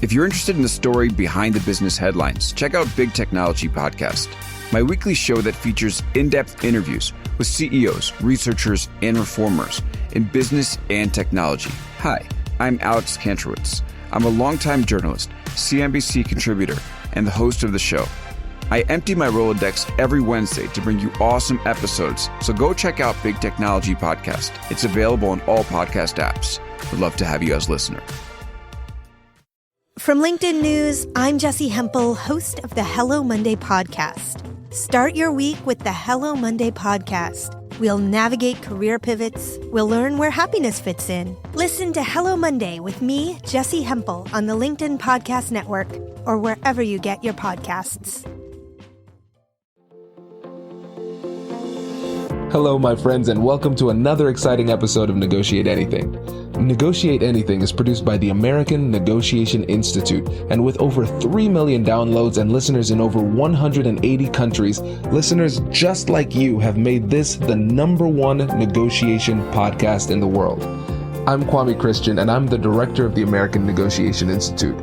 If you're interested in the story behind the business headlines, check out Big Technology Podcast, my weekly show that features in-depth interviews with CEOs, researchers, and reformers in business and technology. Hi, I'm Alex Kantrowitz. I'm a longtime journalist, CNBC contributor, and the host of the show. I empty my Rolodex every Wednesday to bring you awesome episodes, so go check out Big Technology Podcast. It's available on all podcast apps. Would love to have you as a listener. From LinkedIn News, I'm Jessie Hempel, host of the Hello Monday podcast. Start your week with the Hello Monday podcast. We'll navigate career pivots. We'll learn where happiness fits in. Listen to Hello Monday with me, Jessie Hempel, on the LinkedIn Podcast Network or wherever you get your podcasts. Hello, my friends, and welcome to another exciting episode of Negotiate Anything. Negotiate Anything is produced by the American Negotiation Institute, and with over 3 million downloads and listeners in over 180 countries, listeners just like you have made this the #1 negotiation podcast in the world. I'm Kwame Christian, and I'm the director of the American Negotiation Institute.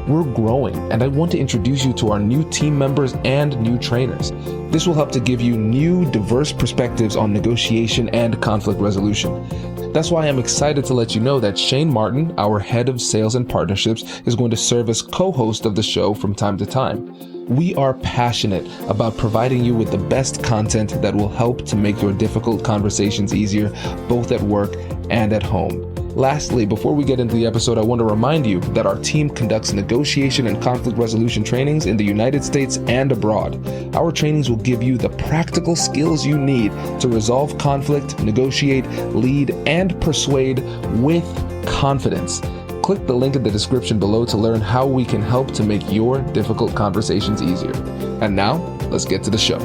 We're growing, and I want to introduce you to our new team members and new trainers. This will help to give you new, diverse perspectives on negotiation and conflict resolution. That's why I'm excited to let you know that Shane Martin, our head of sales and partnerships, is going to serve as co-host of the show from time to time. We are passionate about providing you with the best content that will help to make your difficult conversations easier, both at work and at home. Lastly, before we get into the episode, I want to remind you that our team conducts negotiation and conflict resolution trainings in the United States and abroad. Our trainings will give you the practical skills you need to resolve conflict, negotiate, lead, and persuade with confidence. Click the link in the description below to learn how we can help to make your difficult conversations easier. And now, let's get to the show.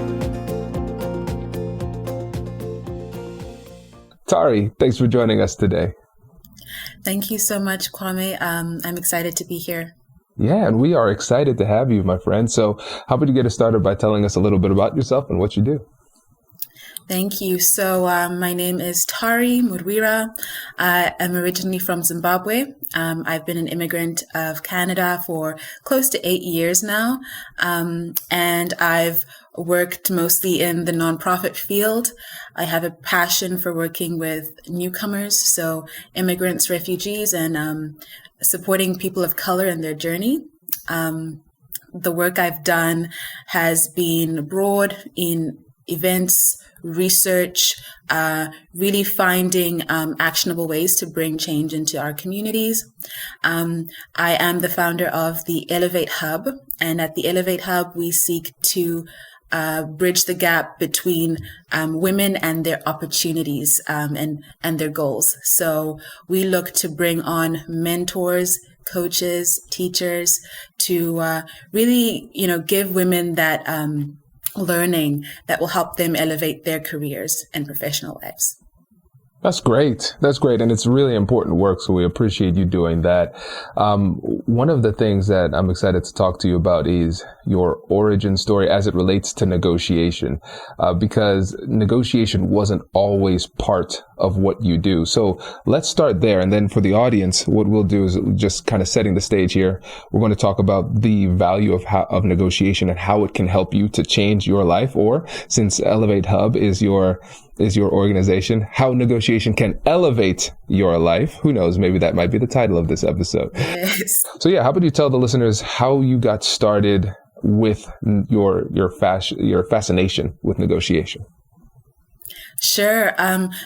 Tari, thanks for joining us today. Thank you so much, Kwame. I'm excited to be here. Yeah, and we are excited to have you, my friend. So how about you get us started by telling us a little bit about yourself and what you do? Thank you. So my name is Tari Murwira. I am originally from Zimbabwe. I've been an immigrant of Canada for close to 8 years now. And I've worked mostly in the nonprofit field. I have a passion for working with newcomers, so immigrants, refugees, and supporting people of color in their journey. The work I've done has been broad in events, research, really finding actionable ways to bring change into our communities. I am the founder of the Ellevate Hub, and at the Ellevate Hub, we seek to bridge the gap between women and their opportunities and their goals. So we look to bring on mentors, coaches, teachers to really, give women that learning that will help them elevate their careers and professional lives. That's great. That's great. And it's really important work. So we appreciate you doing that. One of the things that I'm excited to talk to you about is your origin story as it relates to negotiation, because negotiation wasn't always part of what you do. So let's start there. And then for the audience, what we'll do is just kind of setting the stage here. We're going to talk about the value of negotiation and how it can help you to change your life, or since Ellevate Hub is your organization, how negotiation can elevate your life. Who knows? Maybe that might be the title of this episode. Yes. So yeah, how about you tell the listeners how you got started with your fascination with negotiation? Sure.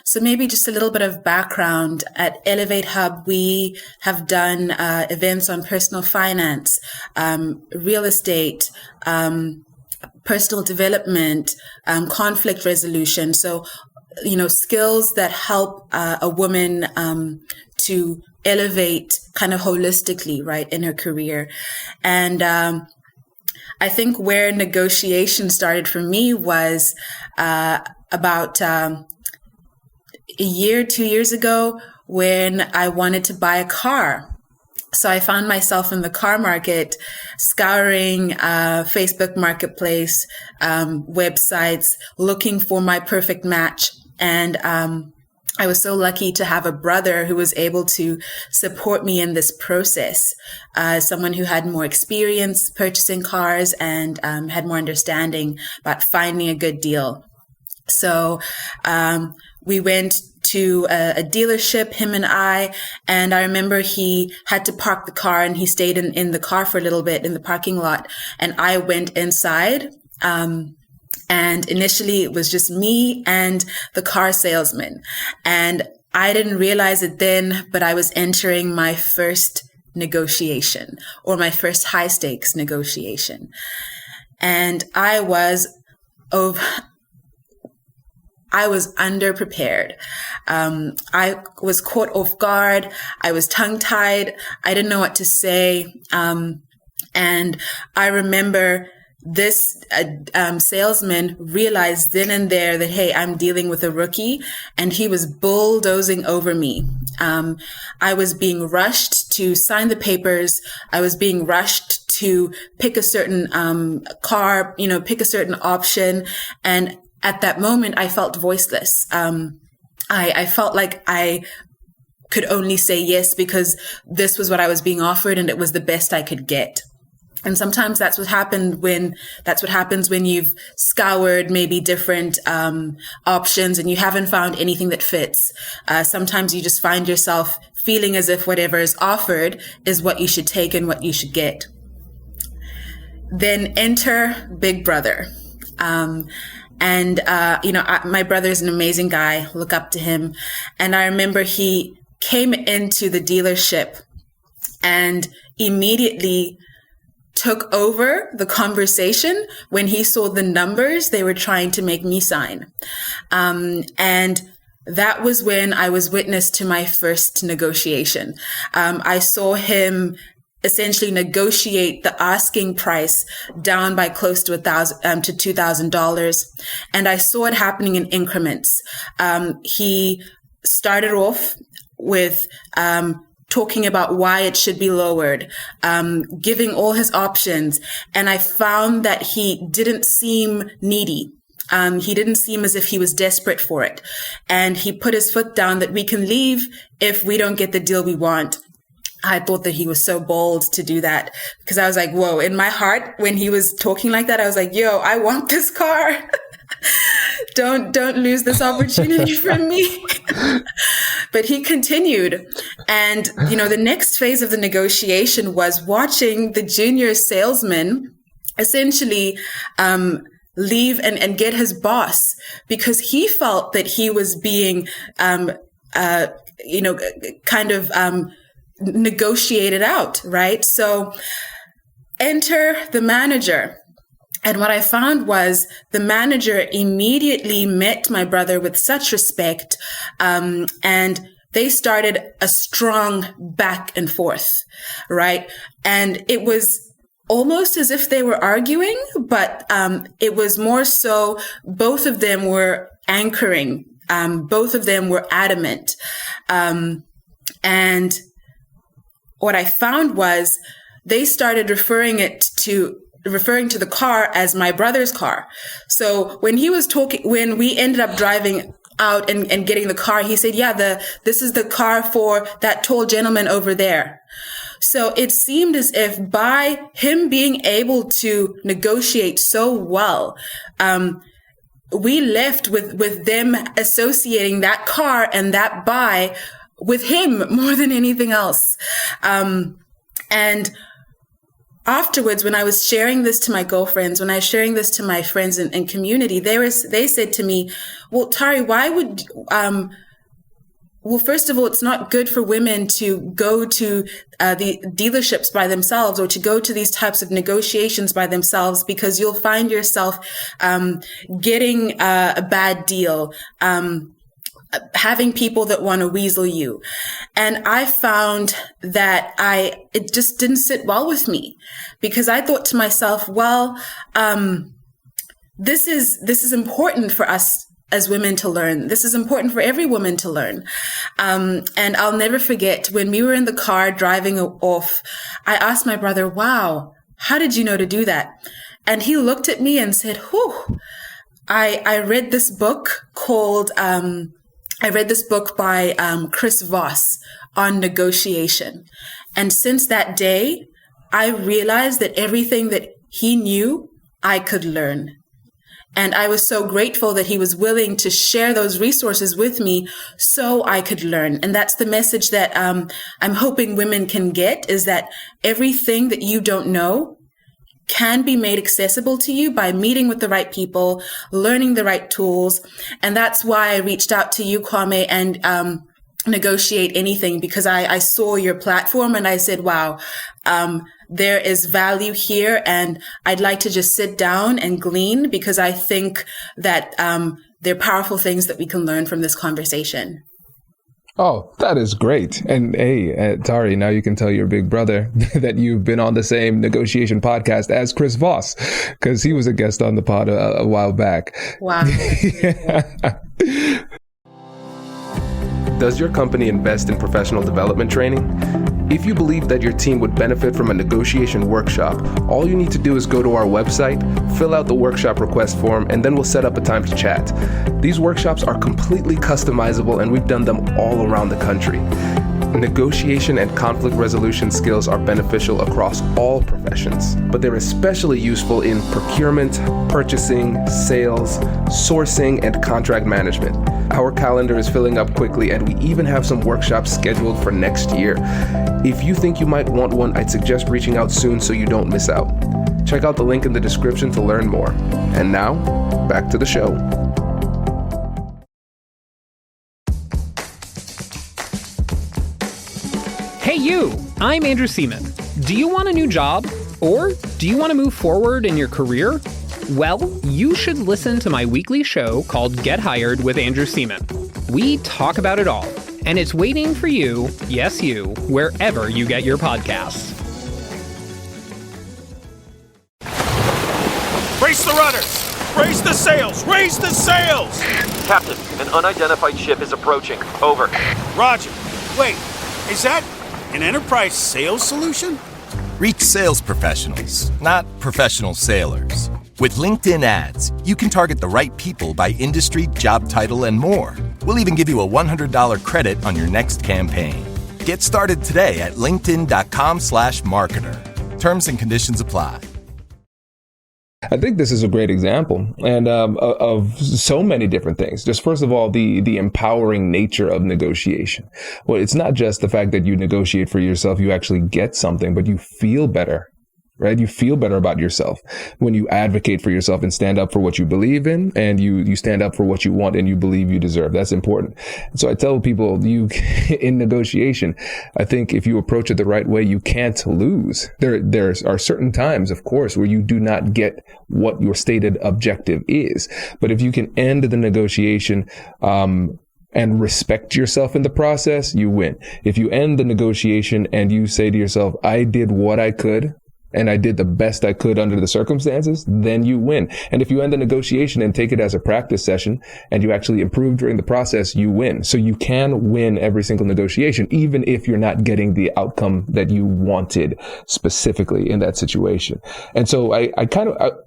So maybe just a little bit of background. At Ellevate Hub, we have done events on personal finance, real estate, personal development, conflict resolution. So, skills that help a woman to elevate kind of holistically, right, in her career. And I think where negotiation started for me was about 2 years ago when I wanted to buy a car. So I found myself in the car market, scouring Facebook Marketplace, websites, looking for my perfect match. And I was so lucky to have a brother who was able to support me in this process. Someone who had more experience purchasing cars and had more understanding about finding a good deal. So we went to a dealership, him and I remember he had to park the car and he stayed in the car for a little bit in the parking lot, and I went inside. And initially it was just me and the car salesman. And I didn't realize it then, but I was entering my first negotiation, or my first high stakes negotiation. And I was underprepared. I was caught off guard. I was tongue tied. I didn't know what to say. And I remember this salesman realized then and there that, hey, I'm dealing with a rookie, and he was bulldozing over me. I was being rushed to sign the papers. I was being rushed to pick a certain car, pick a certain option. And at that moment, I felt voiceless. I felt like I could only say yes because this was what I was being offered and it was the best I could get. And sometimes that's what happens when you've scoured maybe different options and you haven't found anything that fits. Sometimes you just find yourself feeling as if whatever is offered is what you should take and what you should get. Then enter Big Brother. My brother's an amazing guy. Look up to him. And I remember he came into the dealership and immediately took over the conversation when he saw the numbers they were trying to make me sign. And that was when I was witness to my first negotiation. I saw him essentially negotiate the asking price down by close to $1,000 to $2,000. And I saw it happening in increments. He started off with, talking about why it should be lowered, giving all his options. And I found that he didn't seem needy. He didn't seem as if he was desperate for it. And he put his foot down that we can leave if we don't get the deal we want. I thought that he was so bold to do that because I was like, whoa, in my heart, when he was talking like that, I was like, yo, I want this car. Don't lose this opportunity from me. But he continued. And, the next phase of the negotiation was watching the junior salesman essentially leave and get his boss because he felt that he was being, negotiated out, right? So enter the manager. And what I found was the manager immediately met my brother with such respect, and they started a strong back and forth, right? And it was almost as if they were arguing, but it was more so both of them were anchoring, both of them were adamant. And what I found was they started referring to the car as my brother's car. So when we ended up driving out and getting the car, he said, yeah, this is the car for that tall gentleman over there. So it seemed as if by him being able to negotiate so well, we left with them associating that car and that buy with him more than anything else. And afterwards, when I was sharing this to my girlfriends, when I was sharing this to my friends and community, they said to me, well, Tari, why would, first of all, it's not good for women to go to the dealerships by themselves or to go to these types of negotiations by themselves because you'll find yourself getting a bad deal, having people that want to weasel you. And I found that it just didn't sit well with me because I thought to myself, well, this is important for us as women to learn. This is important for every woman to learn. And I'll never forget when we were in the car driving off, I asked my brother, wow, how did you know to do that? And he looked at me and said, whew, I read this book called, I read this book by Chris Voss on negotiation. And since that day, I realized that everything that he knew, I could learn. And I was so grateful that he was willing to share those resources with me so I could learn. And that's the message that I'm hoping women can get, is that everything that you don't know can be made accessible to you by meeting with the right people, learning the right tools. And that's why I reached out to you, Kwame, and Negotiate Anything, because I saw your platform and I said, wow, there is value here, and I'd like to just sit down and glean, because I think that there are powerful things that we can learn from this conversation. Oh, that is great. And hey, Tari, now you can tell your big brother that you've been on the same negotiation podcast as Chris Voss, because he was a guest on the pod a while back. Wow. Does your company invest in professional development training? If you believe that your team would benefit from a negotiation workshop, all you need to do is go to our website, fill out the workshop request form, and then we'll set up a time to chat. These workshops are completely customizable, and we've done them all around the country. Negotiation and conflict resolution skills are beneficial across all professions, but they're especially useful in procurement, purchasing, sales, sourcing, and contract management. Our calendar is filling up quickly, and we even have some workshops scheduled for next year. If you think you might want one, I'd suggest reaching out soon so you don't miss out. Check out the link in the description to learn more. And now, back to the show. Hey you, I'm Andrew Seaman. Do you want a new job? Or do you want to move forward in your career? Well, you should listen to my weekly show called Get Hired with Andrew Seaman. We talk about it all, and it's waiting for you, yes you, wherever you get your podcasts. Brace the rudders! Raise the sails! Raise the sails! Captain, an unidentified ship is approaching. Over. Roger. Wait, is that an enterprise sales solution? Reach sales professionals, not professional sailors. With LinkedIn ads, you can target the right people by industry, job title, and more. We'll even give you a $100 credit on your next campaign. Get started today at linkedin.com/marketer. Terms and conditions apply. I think this is a great example, and of so many different things. Just first of all, the empowering nature of negotiation. Well, it's not just the fact that you negotiate for yourself, you actually get something, but you feel better, right? You feel better about yourself when you advocate for yourself and stand up for what you believe in, and you stand up for what you want and you believe you deserve. That's important. So I tell people, in negotiation, I think if you approach it the right way, you can't lose. There are certain times, of course, where you do not get what your stated objective is. But if you can end the negotiation, and respect yourself in the process, you win. If you end the negotiation and you say to yourself, I did what I could, and I did the best I could under the circumstances, then you win. And if you end the negotiation and take it as a practice session and you actually improve during the process, you win. So you can win every single negotiation, even if you're not getting the outcome that you wanted specifically in that situation. And so I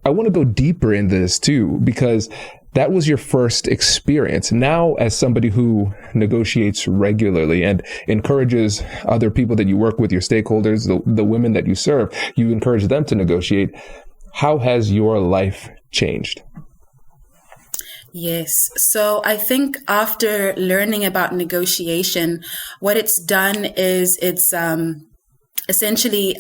want to go deeper in this too, because that was your first experience. Now, as somebody who negotiates regularly and encourages other people that you work with, your stakeholders, the women that you serve, you encourage them to negotiate. How has your life changed? Yes. So I think after learning about negotiation, what it's done is it's essentially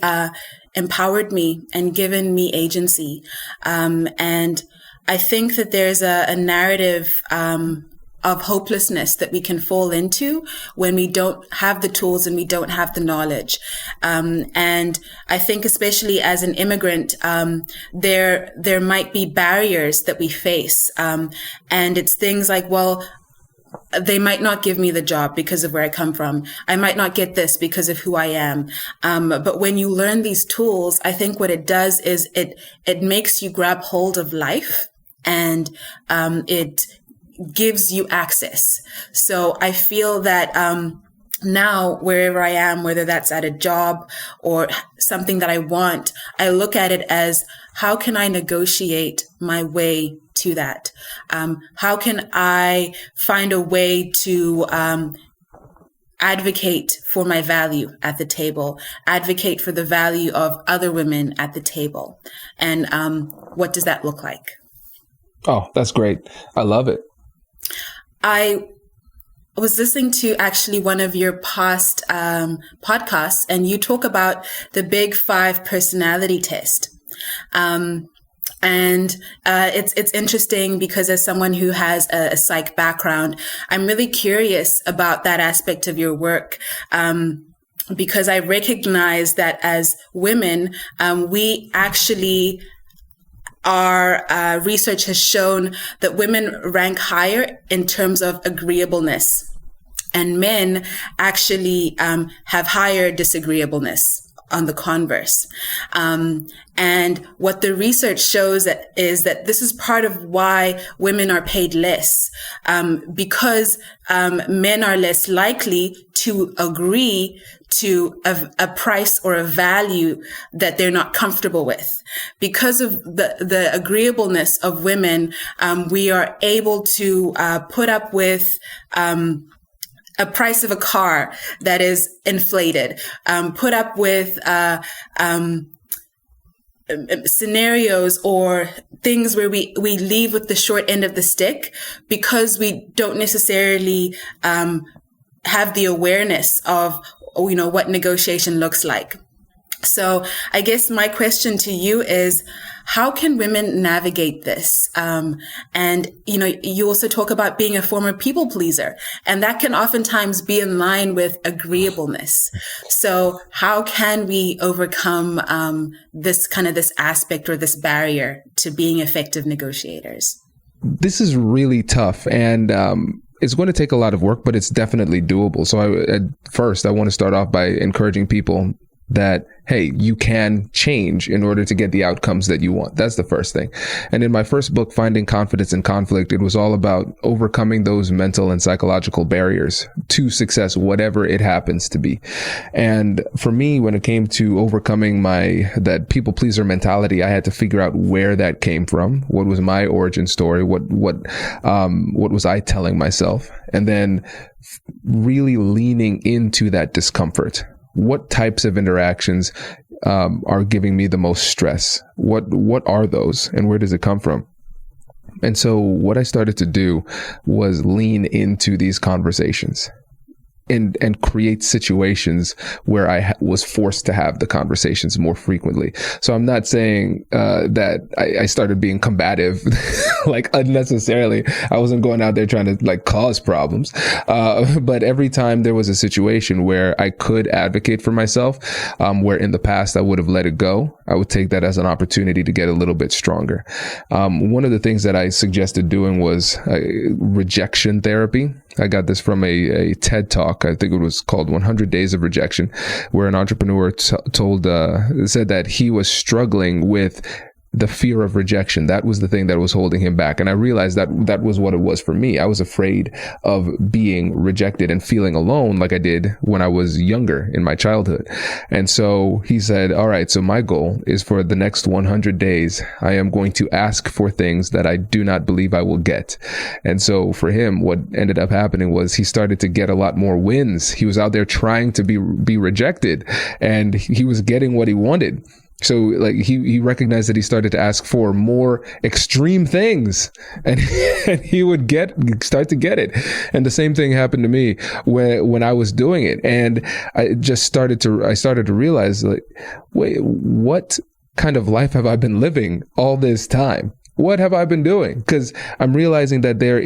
empowered me and given me agency. And I think that there's a narrative of hopelessness that we can fall into when we don't have the tools and we don't have the knowledge. And I think especially as an immigrant, there might be barriers that we face. And it's things like, well, they might not give me the job because of where I come from. I might not get this because of who I am. But when you learn these tools, I think what it does is it makes you grab hold of life, and it gives you access. So I feel that now, wherever I am, whether that's at a job or something that I want, I look at it as, how can I negotiate my way to that? How can I find a way to advocate for my value at the table, advocate for the value of other women at the table? And what does that look like? Oh, that's great. I love it. I was listening to actually one of your past podcasts, and you talk about the Big 5 personality test. And it's interesting because as someone who has a psych background, I'm really curious about that aspect of your work. Because I recognize that as women, we actually, our research has shown that women rank higher in terms of agreeableness, and men actually have higher disagreeableness on the converse. And what the research shows is that this is part of why women are paid less, because men are less likely to agree to a price or a value that they're not comfortable with. Because of the agreeableness of women, we are able to put up with a price of a car that is inflated, put up with scenarios or things where we leave with the short end of the stick because we don't necessarily have the awareness of, what negotiation looks like. So I guess my question to you is, how can women navigate this? And, you also talk about being a former people pleaser, and that can oftentimes be in line with agreeableness. So how can we overcome this aspect or this barrier to being effective negotiators? This is really tough, and it's going to take a lot of work, but it's definitely doable. So at first, I want to start off by encouraging people that, hey, you can change in order to get the outcomes that you want. That's the first thing. And in my first book, Finding Confidence in Conflict, it was all about overcoming those mental and psychological barriers to success, whatever it happens to be. And for me, when it came to overcoming that people pleaser mentality, I had to figure out where that came from. What was my origin story? What was I telling myself? And then really leaning into that discomfort. What types of interactions are giving me the most stress? What are those, and where does it come from? And so what I started to do was lean into these conversations and create situations where I was forced to have the conversations more frequently. So I'm not saying that I started being combative like unnecessarily. I wasn't going out there trying to cause problems. But every time there was a situation where I could advocate for myself, where in the past I would have let it go, I would take that as an opportunity to get a little bit stronger. One of the things that I suggested doing was rejection therapy. I got this from a TED Talk. I think it was called 100 Days of Rejection, where an entrepreneur said that he was struggling with the fear of rejection. That was the thing that was holding him back. And I realized that was what it was for me. I was afraid of being rejected and feeling alone like I did when I was younger in my childhood. And so he said, all right, so my goal is for the next 100 days, I am going to ask for things that I do not believe I will get. And so for him, what ended up happening was he started to get a lot more wins. He was out there trying to be rejected, and he was getting what he wanted. So he recognized that he started to ask for more extreme things, and he would start to get it. And the same thing happened to me when I was doing it. And I started to realize, wait, what kind of life have I been living all this time? What have I been doing? Because I'm realizing that there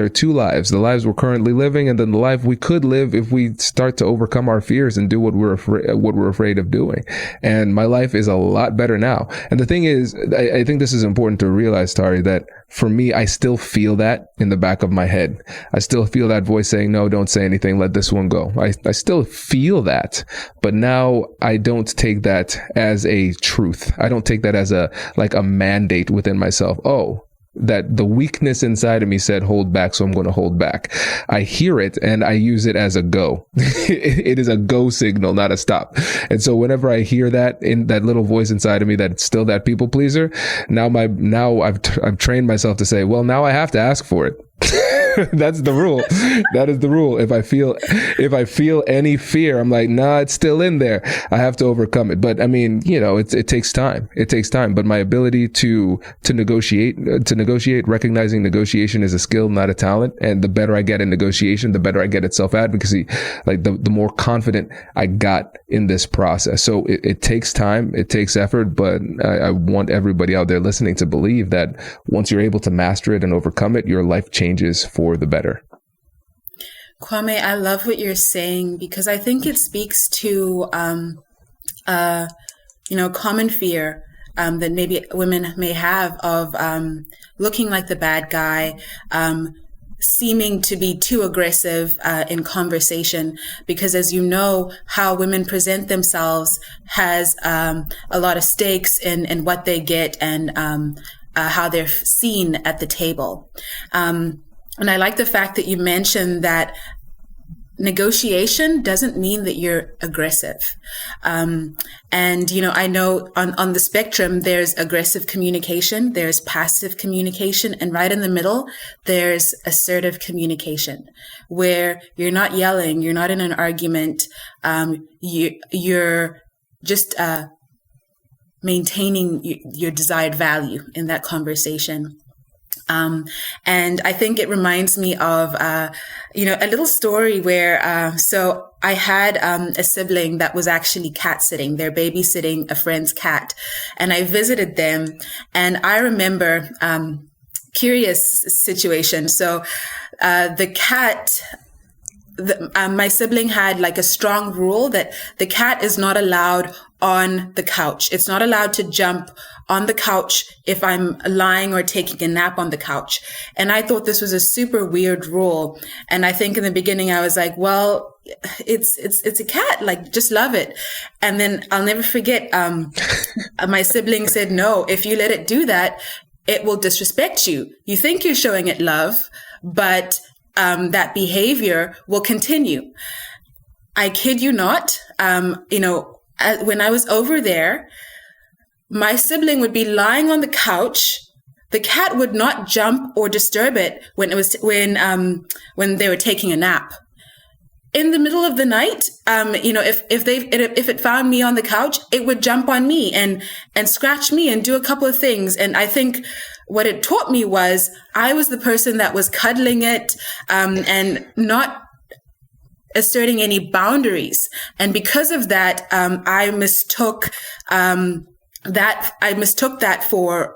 are two lives: the lives we're currently living, and then the life we could live if we start to overcome our fears and do what we're afraid of doing. And my life is a lot better now. And the thing is, I think this is important to realize, Tari, that for me, I still feel that in the back of my head. I still feel that voice saying, no, don't say anything. Let this one go. I still feel that, but now I don't take that as a truth. I don't take that as a mandate within myself. Oh, that the weakness inside of me said, hold back. So I'm going to hold back. I hear it and I use it as a go. It is a go signal, not a stop. And so whenever I hear that in that little voice inside of me, that's still that people pleaser. Now I've trained myself to say, well, now I have to ask for it. That's the rule. That is the rule. If I feel any fear, I'm like, nah, it's still in there. I have to overcome it. But I mean, it takes time. It takes time. But my ability to negotiate, recognizing negotiation is a skill, not a talent. And the better I get in negotiation, the better I get at self-advocacy, like the more confident I got in this process. So it takes time. It takes effort. But I want everybody out there listening to believe that once you're able to master it and overcome it, your life changes for the better. Kwame, I love what you're saying because I think it speaks to, common fear that maybe women may have of looking like the bad guy, seeming to be too aggressive in conversation. Because as you know, how women present themselves has a lot of stakes in what they get and how they're seen at the table. And I like the fact that you mentioned that negotiation doesn't mean that you're aggressive. And, I know on the spectrum, there's aggressive communication, there's passive communication, and right in the middle, there's assertive communication, where you're not yelling, you're not in an argument, you're just maintaining your desired value in that conversation. And I think it reminds me of, a little story where, so I had a sibling that was actually cat sitting. They're babysitting a friend's cat. And I visited them. And I remember, curious situation. So the cat, my sibling had like a strong rule that the cat is not allowed on the couch. It's not allowed to jump on the couch if I'm lying or taking a nap on the couch. And I thought this was a super weird rule. And I think in the beginning I was like, well, it's a cat, like just love it. And then I'll never forget, my sibling said, no, if you let it do that, it will disrespect you. You think you're showing it love, but that behavior will continue. I kid you not. When I was over there, my sibling would be lying on the couch. The cat would not jump or disturb it when they were taking a nap. In the middle of the night, if it found me on the couch, it would jump on me and scratch me and do a couple of things. And I think what it taught me was I was the person that was cuddling it and not asserting any boundaries. And because of that, I mistook that for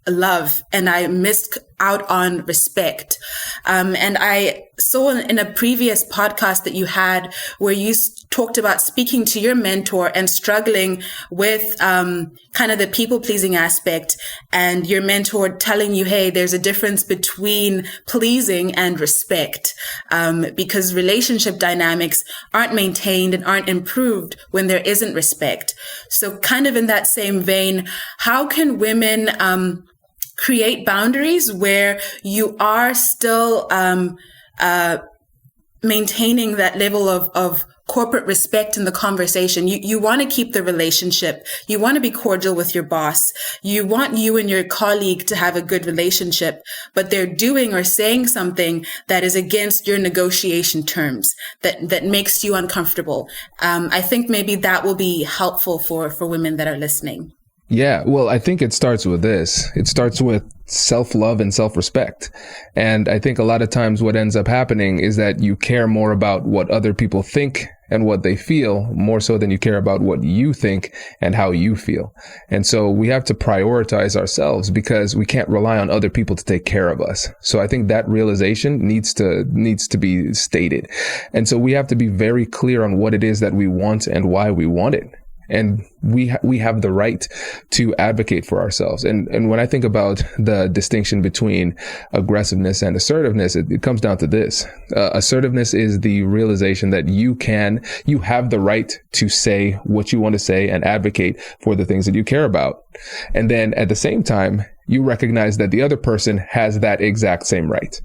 love, and I missed out on respect. And I saw in a previous podcast that you had where you talked about speaking to your mentor and struggling with kind of the people-pleasing aspect, and your mentor telling you, hey, there's a difference between pleasing and respect, because relationship dynamics aren't maintained and aren't improved when there isn't respect. So kind of in that same vein, how can women create boundaries where you are still maintaining that level of corporate respect in the conversation? You want to keep the relationship. You want to be cordial with your boss. You want you and your colleague to have a good relationship, but they're doing or saying something that is against your negotiation terms, that makes you uncomfortable. I think maybe that will be helpful for women that are listening. Yeah, well, I think it starts with this. It starts with self-love and self-respect. And I think a lot of times what ends up happening is that you care more about what other people think and what they feel more so than you care about what you think and how you feel. And so we have to prioritize ourselves because we can't rely on other people to take care of us. So I think that realization needs to be stated. And so we have to be very clear on what it is that we want and why we want it. And we have the right to advocate for ourselves. And when I think about the distinction between aggressiveness and assertiveness, it comes down to this. Assertiveness is the realization that you have the right to say what you want to say and advocate for the things that you care about. And then at the same time, you recognize that the other person has that exact same right.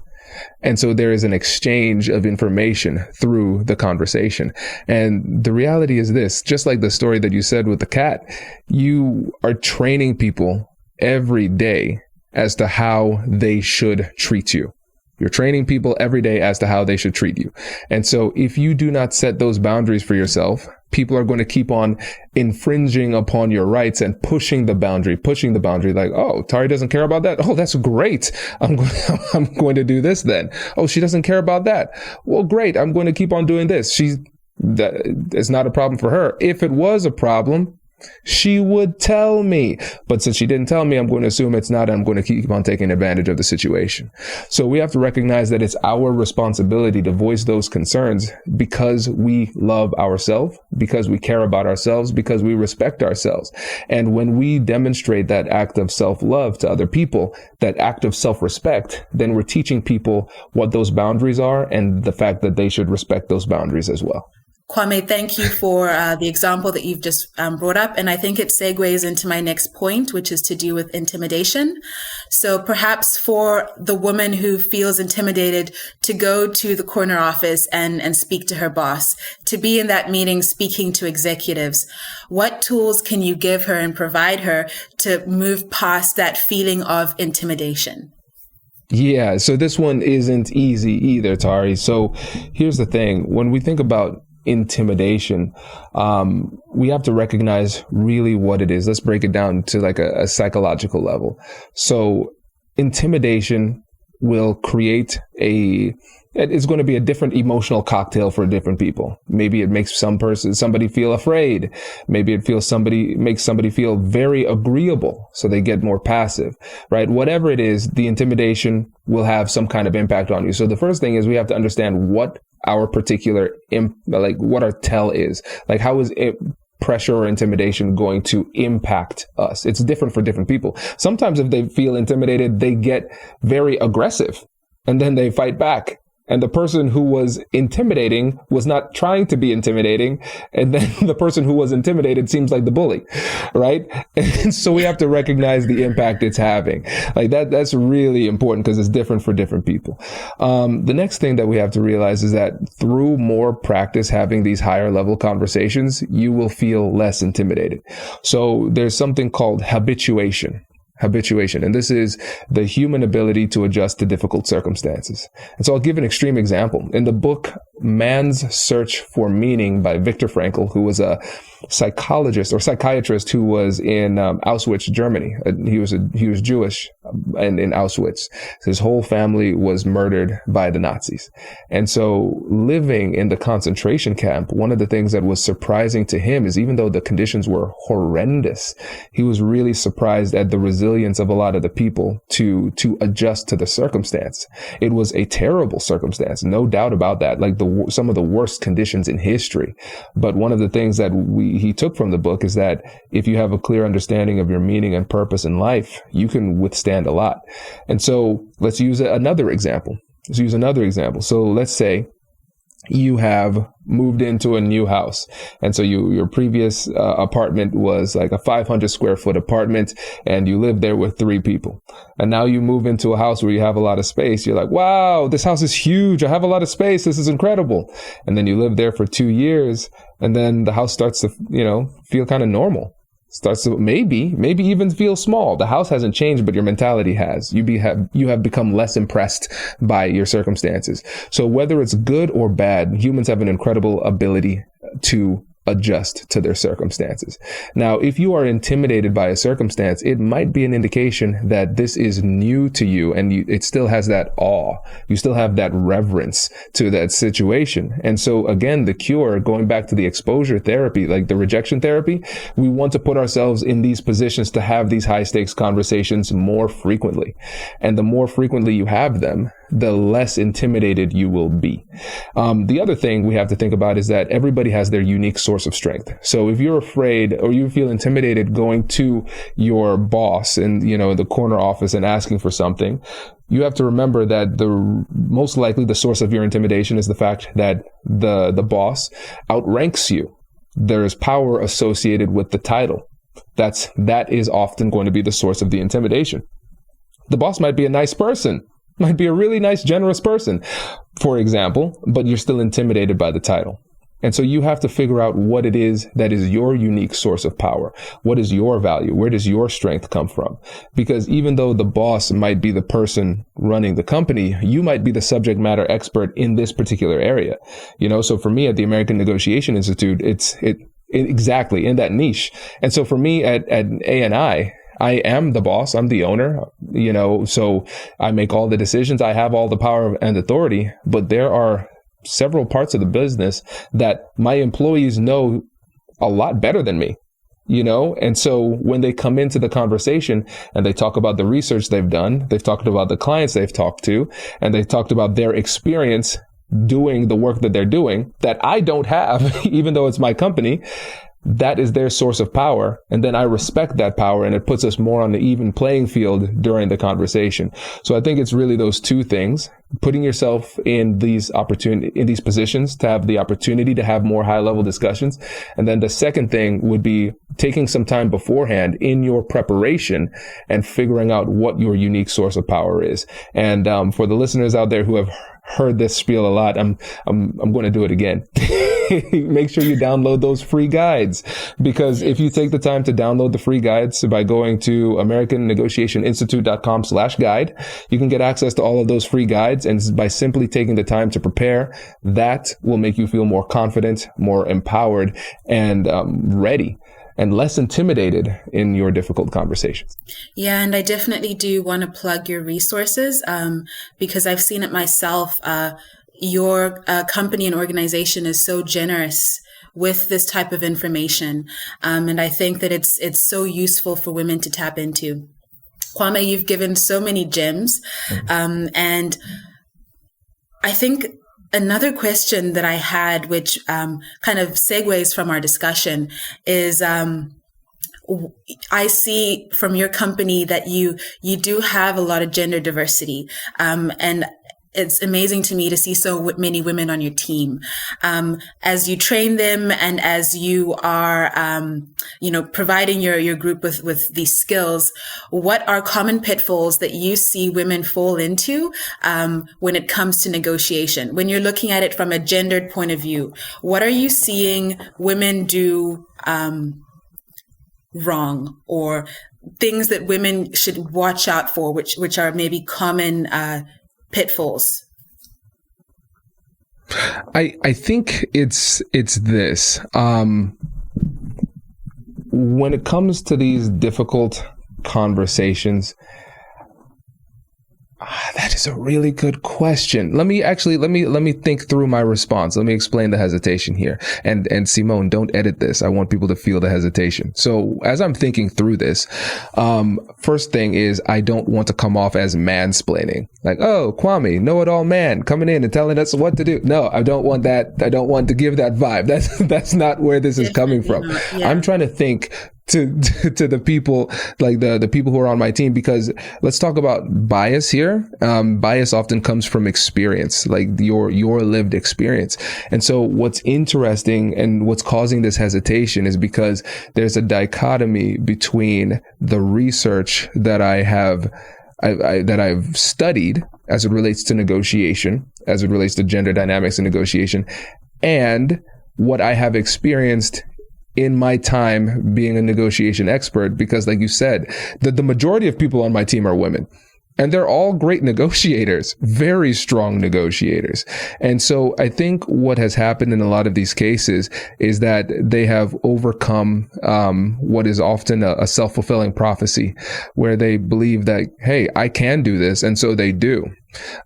And so there is an exchange of information through the conversation. And the reality is this, just like the story that you said with the cat, you are training people every day as to how they should treat you. You're training people every day as to how they should treat you. And so if you do not set those boundaries for yourself, people are going to keep on infringing upon your rights and pushing the boundary, like, oh, Tari doesn't care about that. Oh, that's great. I'm going to do this then. Oh, she doesn't care about that. Well, great. I'm going to keep on doing this. It's not a problem for her. If it was a problem, she would tell me. But since she didn't tell me, I'm going to assume it's not, and I'm going to keep on taking advantage of the situation. So we have to recognize that it's our responsibility to voice those concerns because we love ourselves, because we care about ourselves, because we respect ourselves. And when we demonstrate that act of self-love to other people, that act of self-respect, then we're teaching people what those boundaries are and the fact that they should respect those boundaries as well. Kwame, thank you for the example that you've just brought up. And I think it segues into my next point, which is to do with intimidation. So perhaps for the woman who feels intimidated to go to the corner office and speak to her boss, to be in that meeting speaking to executives, what tools can you give her and provide her to move past that feeling of intimidation? Yeah, so this one isn't easy either, Tari. So here's the thing. When we think about intimidation, we have to recognize really what it is. Let's break it down to like a psychological level. So intimidation will create it's going to be a different emotional cocktail for different people. Maybe it makes somebody feel afraid. Maybe it makes somebody feel very agreeable, so they get more passive, right? Whatever it is, the intimidation will have some kind of impact on you. So the first thing is we have to understand what our particular, what our tell is. Like, how is it pressure or intimidation going to impact us? It's different for different people. Sometimes if they feel intimidated, they get very aggressive and then they fight back. And the person who was intimidating was not trying to be intimidating. And then the person who was intimidated seems like the bully, right? And so we have to recognize the impact it's having. Like that's really important because it's different for different people. The next thing that we have to realize is that through more practice having these higher level conversations, you will feel less intimidated. So there's something called habituation. And this is the human ability to adjust to difficult circumstances. And so I'll give an extreme example. In the book, Man's Search for Meaning by Viktor Frankl, who was a psychiatrist who was in Auschwitz, Germany. He was Jewish and in Auschwitz. His whole family was murdered by the Nazis. And so living in the concentration camp, one of the things that was surprising to him is even though the conditions were horrendous, he was really surprised at the resilience of a lot of the people to adjust to the circumstance. It was a terrible circumstance, no doubt about that, like some of the worst conditions in history. But one of the things that he took from the book is that if you have a clear understanding of your meaning and purpose in life, you can withstand a lot. And so let's use another example. So let's say you have moved into a new house. And so your previous apartment was like a 500 square foot apartment and you lived there with 3 people. And now you move into a house where you have a lot of space. You're like, wow, this house is huge. I have a lot of space. This is incredible. And then you live there for 2 years and then the house starts to, feel kind of normal. Starts to maybe even feel small. The house hasn't changed, but your mentality has. You have become less impressed by your circumstances. So whether it's good or bad, humans have an incredible ability to adjust to their circumstances. Now, if you are intimidated by a circumstance, it might be an indication that this is new to you and it still has that awe. You still have that reverence to that situation. And so again, the cure, going back to the exposure therapy, like the rejection therapy, we want to put ourselves in these positions to have these high stakes conversations more frequently. And the more frequently you have them, the less intimidated you will be. The other thing we have to think about is that everybody has their unique source of strength. So if you're afraid or you feel intimidated going to your boss in, the corner office and asking for something, you have to remember that most likely the source of your intimidation is the fact that the boss outranks you. There is power associated with the title. That is often going to be the source of the intimidation. The boss might be a nice person, might be a really nice, generous person, for example, but you're still intimidated by the title. And so you have to figure out what it is that is your unique source of power. What is your value? Where does your strength come from? Because even though the boss might be the person running the company, you might be the subject matter expert in this particular area. So for me at the American Negotiation Institute, it's exactly in that niche. And so for me at ANI, I am the boss. I'm the owner, so I make all the decisions. I have all the power and authority, but there are several parts of the business that my employees know a lot better than me, and so when they come into the conversation and they talk about the research they've done, they've talked about the clients they've talked to, and they've talked about their experience doing the work that they're doing that I don't have, even though it's my company. That is their source of power. And then I respect that power, and it puts us more on the even playing field during the conversation. So I think it's really those two things, putting yourself in these positions to have the opportunity to have more high level discussions. And then the second thing would be taking some time beforehand in your preparation and figuring out what your unique source of power is. And for the listeners out there who have heard this spiel a lot, I'm going to do it again. Make sure you download those free guides, because if you take the time to download the free guides by going to AmericanNegotiationInstitute.com/guide, you can get access to all of those free guides. And by simply taking the time to prepare, that will make you feel more confident, more empowered, and ready, and less intimidated in your difficult conversations. Yeah, and I definitely do want to plug your resources because I've seen it myself. Your company and organization is so generous with this type of information, and I think that it's so useful for women to tap into. Kwame, you've given so many gems, and I think another question that I had, which kind of segues from our discussion, is I see from your company that you do have a lot of gender diversity, and it's amazing to me to see so many women on your team. As you train them and as you are, providing your group with these skills, what are common pitfalls that you see women fall into when it comes to negotiation? When you're looking at it from a gendered point of view, what are you seeing women do wrong, or things that women should watch out for, which are maybe common pitfalls? I think it's this. When it comes to these difficult conversations, that is a really good question. Let me think through my response. Let me explain the hesitation here. And Simone, don't edit this. I want people to feel the hesitation. So as I'm thinking through this, first thing is I don't want to come off as mansplaining. Like, oh, Kwame, know-it-all man coming in and telling us what to do. No, I don't want that. I don't want to give that vibe. That's not where this is coming from. Yeah. I'm trying to think to the people, like the people who are on my team, because let's talk about bias here. Bias often comes from experience, like your lived experience. And so what's interesting and what's causing this hesitation is because there's a dichotomy between the research that I've studied as it relates to negotiation, as it relates to gender dynamics in negotiation, and what I have experienced in my time being a negotiation expert. Because like you said, the majority of people on my team are women. And they're all great negotiators, very strong negotiators. And so I think what has happened in a lot of these cases is that they have overcome what is often a self-fulfilling prophecy, where they believe that, hey, I can do this. And so they do.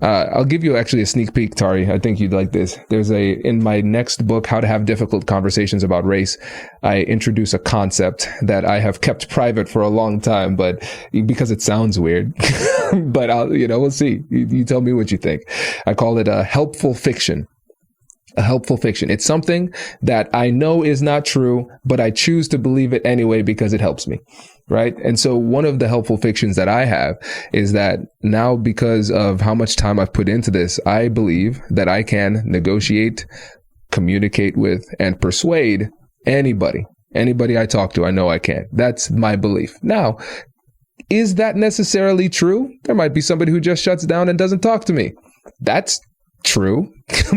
I'll give you actually a sneak peek, Tari. I think you'd like this. In my next book, How to Have Difficult Conversations About Race, I introduce a concept that I have kept private for a long time, but because it sounds weird, but we'll see. You tell me what you think. I call it a helpful fiction. A helpful fiction. It's something that I know is not true, but I choose to believe it anyway because it helps me. Right. And so one of the helpful fictions that I have is that now, because of how much time I've put into this, I believe that I can negotiate, communicate with, and persuade anybody I talk to. I know I can. That's my belief. Now, Is that necessarily true? There might be somebody who just shuts down and doesn't talk to me. That's true,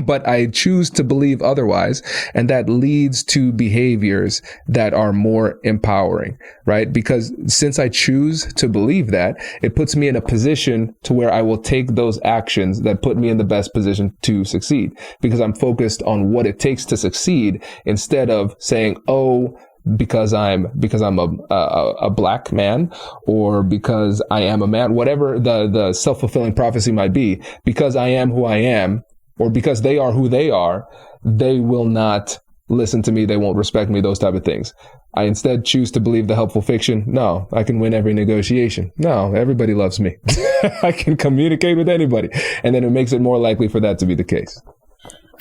but I choose to believe otherwise. And that leads to behaviors that are more empowering, right? Because since I choose to believe that, it puts me in a position to where I will take those actions that put me in the best position to succeed, because I'm focused on what it takes to succeed instead of saying, oh, because I'm a black man, or because I am a man, whatever the self-fulfilling prophecy might be, because I am who I am, or because they are who they are, they will not listen to me, they won't respect me, those type of things. I instead choose to believe the helpful fiction. No, I can win every negotiation. No, everybody loves me. I can communicate with anybody. And then it makes it more likely for that to be the case.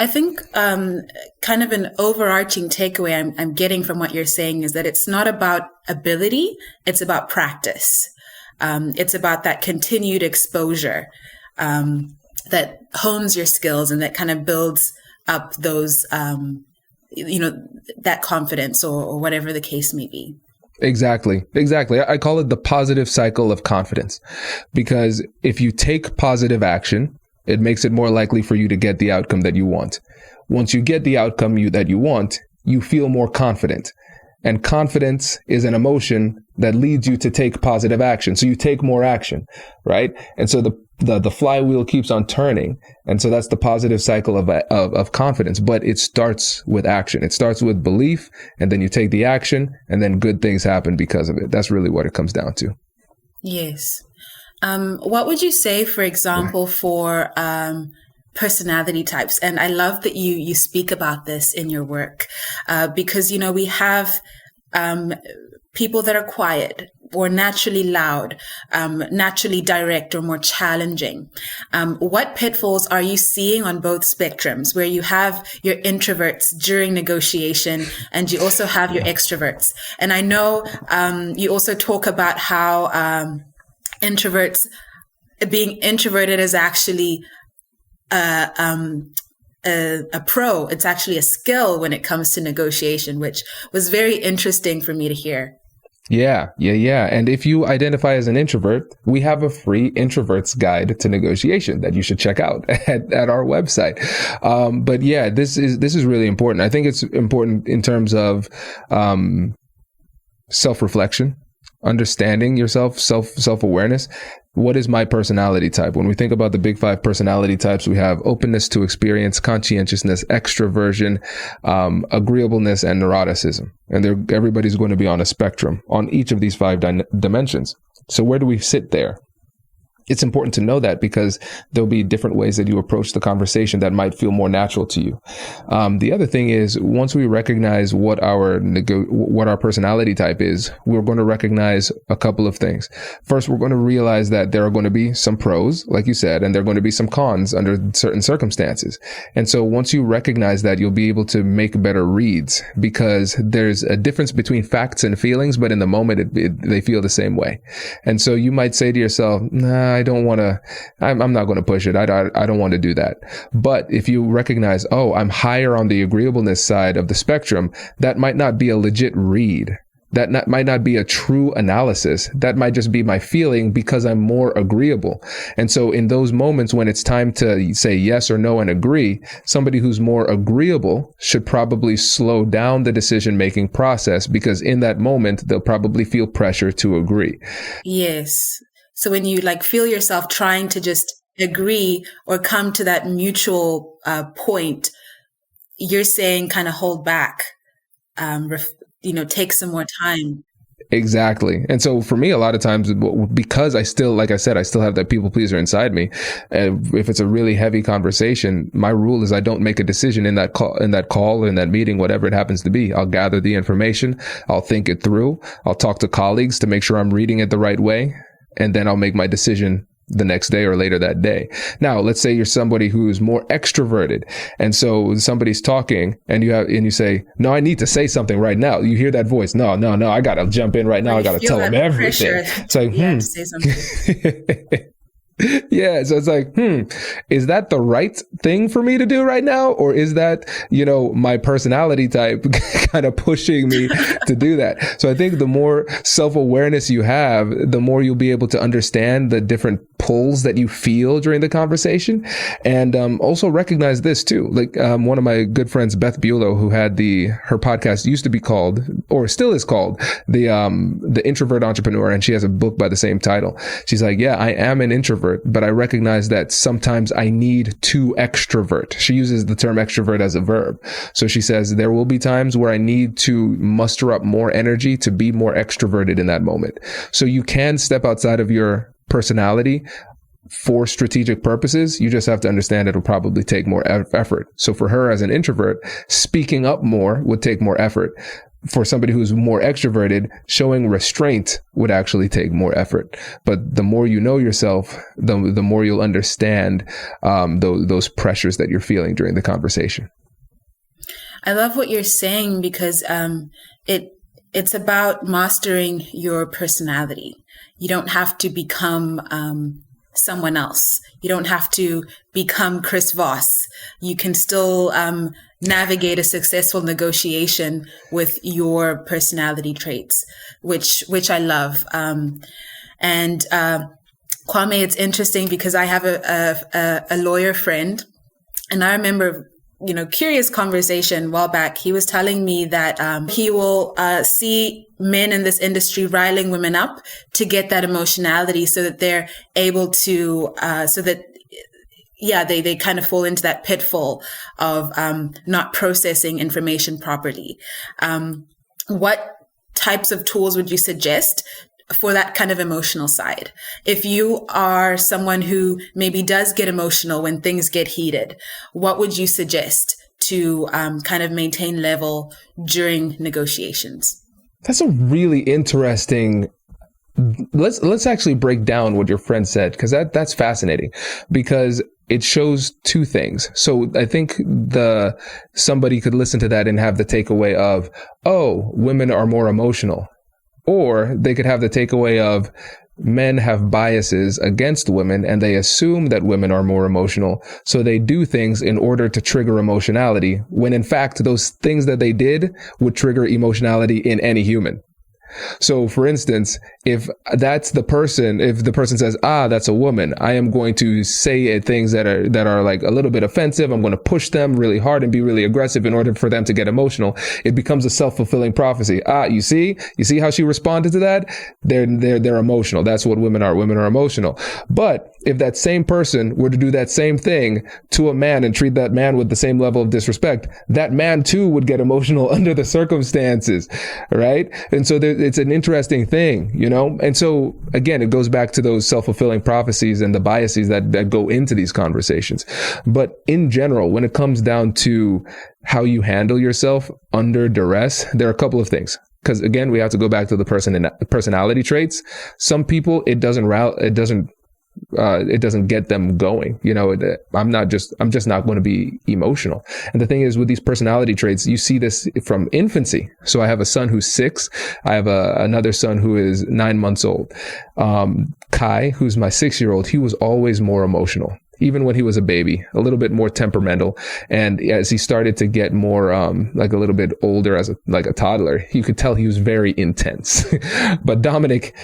I think kind of an overarching takeaway I'm getting from what you're saying is that it's not about ability, it's about practice. It's about that continued exposure that hones your skills and that kind of builds up those, that confidence or whatever the case may be. Exactly. I call it the positive cycle of confidence, because if you take positive action, it makes it more likely for you to get the outcome that you want. Once you get the outcome that you want, you feel more confident. And confidence is an emotion that leads you to take positive action. So you take more action, right? And so the flywheel keeps on turning. And so that's the positive cycle of confidence. But it starts with action. It starts with belief, and then you take the action, and then good things happen because of it. That's really what it comes down to. Yes. What would you say, for example, for personality types? And I love that you speak about this in your work, because, we have people that are quiet or naturally loud, naturally direct or more challenging. What pitfalls are you seeing on both spectrums, where you have your introverts during negotiation and you also have your extroverts? And I know you also talk about how introverts, being introverted is actually a pro. It's actually a skill when it comes to negotiation, which was very interesting for me to hear. Yeah. And if you identify as an introvert, we have a free introvert's guide to negotiation that you should check out at our website. But yeah, this is really important. I think it's important in terms of self-reflection, understanding yourself, self-awareness. What is my personality type? When we think about the big 5 personality types, we have openness to experience, conscientiousness, extroversion, agreeableness, and neuroticism. And everybody's going to be on a spectrum on each of these 5 dimensions. So where do we sit there? It's important to know that, because there'll be different ways that you approach the conversation that might feel more natural to you. The other thing is, once we recognize what our personality type is, we're going to recognize a couple of things. First, we're going to realize that there are going to be some pros, like you said, and there are going to be some cons under certain circumstances. And so once you recognize that, you'll be able to make better reads, because there's a difference between facts and feelings, but in the moment, they feel the same way. And so you might say to yourself, nah, I don't want to, I'm not going to push it. I don't want to do that. But if you recognize, oh, I'm higher on the agreeableness side of the spectrum, that might not be a legit read. That might not be a true analysis. That might just be my feeling because I'm more agreeable. And so in those moments when it's time to say yes or no and agree, somebody who's more agreeable should probably slow down the decision-making process, because in that moment, they'll probably feel pressure to agree. Yes. So when you feel yourself trying to just agree or come to that mutual point, you're saying kind of hold back, take some more time. Exactly. And so for me, a lot of times, because I still, like I said, I still have that people pleaser inside me. If it's a really heavy conversation, my rule is I don't make a decision in that call, in that meeting, whatever it happens to be. I'll gather the information. I'll think it through. I'll talk to colleagues to make sure I'm reading it the right way. And then I'll make my decision the next day or later that day. Now, let's say you're somebody who's more extroverted. And so somebody's talking and you say, no, I need to say something right now. You hear that voice. No, I got to jump in right now. I got to tell them everything. It's like, say something. Yeah. So it's like, is that the right thing for me to do right now? Or is that, my personality type kind of pushing me to do that? So I think the more self-awareness you have, the more you'll be able to understand the different pulls that you feel during the conversation. And also recognize this too. Like one of my good friends, Beth Buelow, who had her podcast used to be called, or still is called, the Introvert Entrepreneur. And she has a book by the same title. She's like, yeah, I am an introvert, but I recognize that sometimes I need to extrovert. She uses the term extrovert as a verb. So she says there will be times where I need to muster up more energy to be more extroverted in that moment. So you can step outside of your personality for strategic purposes. You just have to understand it'll probably take more effort. So for her as an introvert, speaking up more would take more effort. For somebody who's more extroverted, showing restraint would actually take more effort. But the more you know yourself, the more you'll understand those pressures that you're feeling during the conversation. I love what you're saying because it's about mastering your personality. You don't have to become someone else. You don't have to become Chris Voss. You can still navigate a successful negotiation with your personality traits, which I love. And Kwame, it's interesting because I have a lawyer friend, and I remember, curious conversation a while back. He was telling me that he will see men in this industry riling women up to get that emotionality so that they're able to, they kind of fall into that pitfall of not processing information properly. What types of tools would you suggest for that kind of emotional side? If you are someone who maybe does get emotional when things get heated, what would you suggest to kind of maintain level during negotiations? That's a really interesting. Let's actually break down what your friend said, because that's fascinating, because it shows two things. So I think somebody could listen to that and have the takeaway of, oh, women are more emotional. Or they could have the takeaway of, men have biases against women and they assume that women are more emotional. So they do things in order to trigger emotionality, when in fact, those things that they did would trigger emotionality in any human. So for instance, if the person says, that's a woman, I am going to say things that are like a little bit offensive. I'm going to push them really hard and be really aggressive in order for them to get emotional. It becomes a self-fulfilling prophecy. You see how she responded to that? They're emotional. That's what women are. Women are emotional. But if that same person were to do that same thing to a man and treat that man with the same level of disrespect, that man too would get emotional under the circumstances, right? And so it's an interesting thing, And so again, it goes back to those self-fulfilling prophecies and the biases that go into these conversations. But in general, when it comes down to how you handle yourself under duress, there are a couple of things. Because again, we have to go back to the personality traits. Some people, it doesn't get them going. I'm just not going to be emotional. And the thing is, with these personality traits, you see this from infancy. So I have a son who's 6. I have another son who is 9 months old. Kai, who's my 6-year-old, he was always more emotional. Even when he was a baby, a little bit more temperamental. And as he started to get more, like a little bit older as a toddler, you could tell he was very intense. But Dominic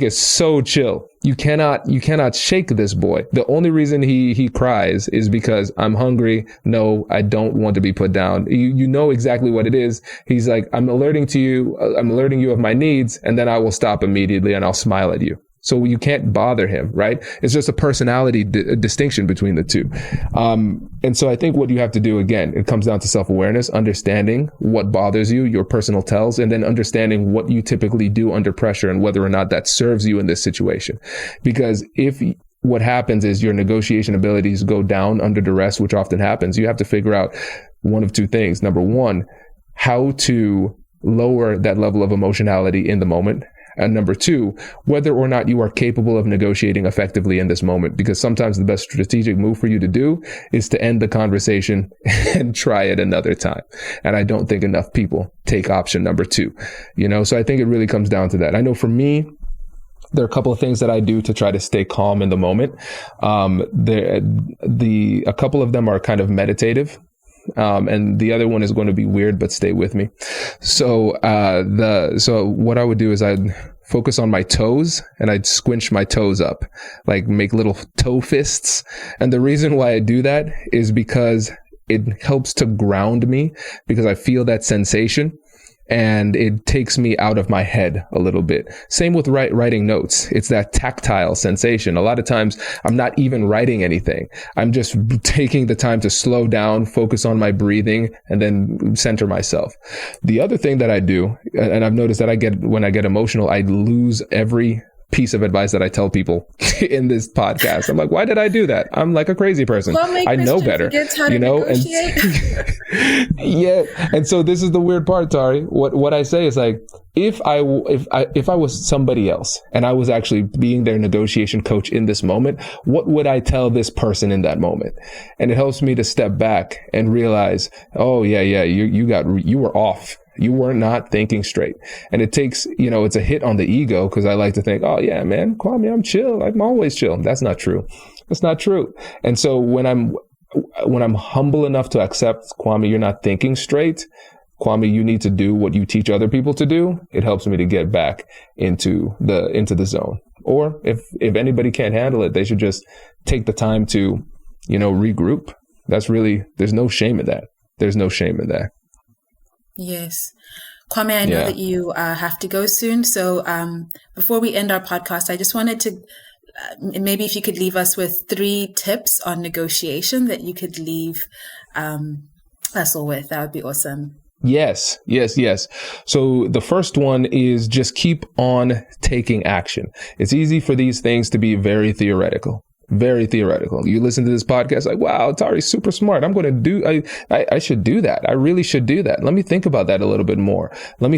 is so chill. You cannot shake this boy. The only reason he cries is because I'm hungry. No, I don't want to be put down. You know exactly what it is. He's like, I'm alerting you of my needs, and then I will stop immediately and I'll smile at you. So you can't bother him, right? It's just a personality distinction between the two. And so I think what you have to do, again, it comes down to self-awareness, understanding what bothers you, your personal tells, and then understanding what you typically do under pressure and whether or not that serves you in this situation. Because if what happens is your negotiation abilities go down under duress, which often happens, you have to figure out one of two things. Number one, how to lower that level of emotionality in the moment. And number two, whether or not you are capable of negotiating effectively in this moment, because sometimes the best strategic move for you to do is to end the conversation and try it another time. And I don't think enough people take option number two, So I think it really comes down to that. I know for me, There are a couple of things that I do to try to stay calm in the moment. A couple of them are kind of meditative. And the other one is going to be weird, but stay with me. So what I would do is I'd focus on my toes and I'd squinch my toes up, like make little toe fists. And the reason why I do that is because it helps to ground me, because I feel that sensation. And it takes me out of my head a little bit. Same with writing notes. It's that tactile sensation. A lot of times I'm not even writing anything. I'm just taking the time to slow down, focus on my breathing, and then center myself. The other thing that I do, and I've noticed that when I get emotional, I lose every piece of advice that I tell people in this podcast. I'm like, why did I do that? I'm like a crazy person. I know better, you know? And yeah. And so this is the weird part, Tari. What I say is like, if I was somebody else and I was actually being their negotiation coach in this moment, what would I tell this person in that moment? And it helps me to step back and realize, oh yeah, you were off. You were not thinking straight. And it takes, it's a hit on the ego, because I like to think, oh yeah, man, Kwame, I'm chill. I'm always chill. That's not true. That's not true. And so when I'm humble enough to accept, Kwame, you're not thinking straight. Kwame, you need to do what you teach other people to do. It helps me to get back into the zone. Or if anybody can't handle it, they should just take the time to, regroup. There's no shame in that. There's no shame in that. Yes. Kwame, I know that you have to go soon. So before we end our podcast, I just wanted to maybe if you could leave us with 3 tips on negotiation that you could leave us all with. That would be awesome. Yes. So the first one is just keep on taking action. It's easy for these things to be very theoretical. Very theoretical. You listen to this podcast like, wow, Tari's super smart. I'm going to I should do that. I really should do that. Let me think about that a little bit more. Then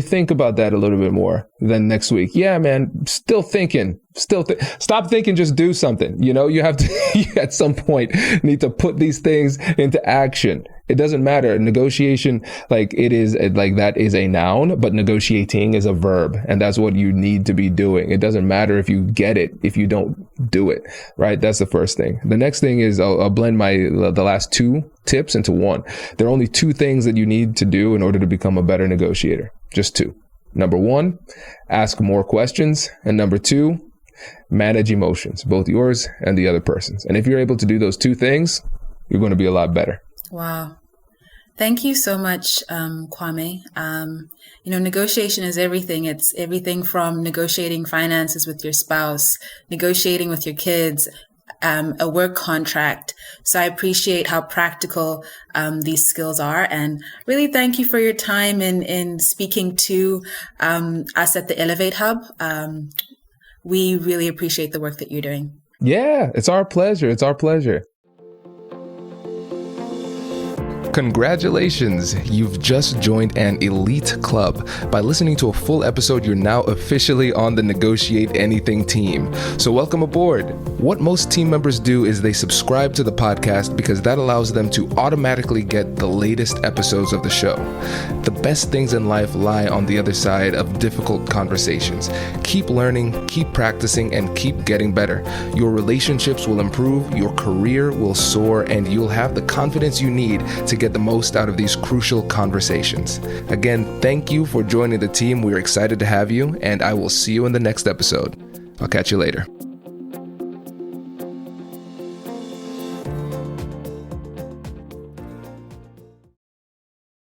next week. Yeah, man, still thinking. Stop thinking, just do something. You have to, you at some point need to put these things into action. It doesn't matter. Negotiation, that is a noun, but negotiating is a verb. And that's what you need to be doing. It doesn't matter if you get it, if you don't do it, right? That's the first thing. The next thing is I'll blend the last 2 tips into one. There are only 2 things that you need to do in order to become a better negotiator. Just 2. Number 1, ask more questions. And number 2, manage emotions, both yours and the other person's. And if you're able to do those 2 things, you're going to be a lot better. Wow. Thank you so much, Kwame. Negotiation is everything. It's everything from negotiating finances with your spouse, negotiating with your kids, a work contract. So I appreciate how practical these skills are, and really thank you for your time in speaking to us at the Ellevate Hub. We really appreciate the work that you're doing. Yeah, it's our pleasure. Congratulations! You've just joined an elite club. By listening to a full episode, you're now officially on the Negotiate Anything team. So welcome aboard. What most team members do is they subscribe to the podcast because that allows them to automatically get the latest episodes of the show. The best things in life lie on the other side of difficult conversations. Keep learning, keep practicing, and keep getting better. Your relationships will improve, your career will soar, and you'll have the confidence you need to get the most out of these crucial conversations. Again, thank you for joining the team. We're excited to have you, and I will see you in the next episode. I'll catch you later.